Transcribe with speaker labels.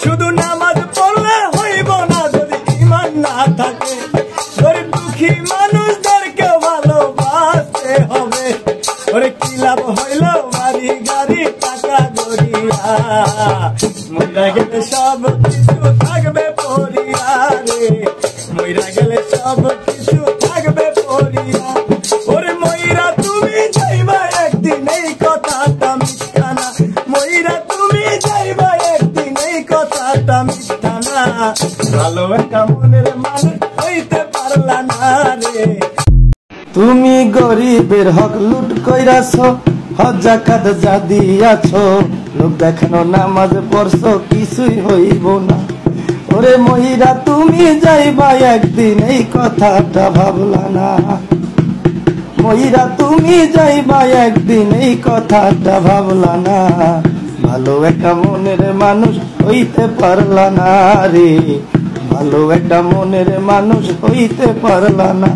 Speaker 1: শুধু নামাজ পড়লে হইব না যদি ঈমান না থাকে। গরিব দুঃখী মানুষদেরকে ভালোবাসতে হবে। ওরে কি লাভ হইল বাড়ি গাড়ি টাকা গড়িয়া, মইরা গেলে সব কিছু থাকবে পড়িয়া রে, মইরা গেলে সব কিছু থাকবে পড়িয়া। ওরে মইরা তুমি যাইবা একদিন এই কথাটা মিথ্যা না, মইরা তুমি যাইবা একদিন এই কথাটা মিথ্যা না। ভালো একটা মনের মানুষ হইতে পারলা না রে।
Speaker 2: তুমি গরিবের হক লুট কইরাছ, হজ যাকাত যা দিয়াছ, লোক দেখানো নামাজ পড়ছ কিছুই হইব না। ওরে মহিরা তুমি যাইবা একদিন এই কথাটা ভাবলা না, মহিরা তুমি যাইবা একদিন এই কথাটা ভাবলা না। ভালো একটা মনের মানুষ হইতে পারলা না রে, ভালো একটা মনের মানুষ হইতে পারলা না।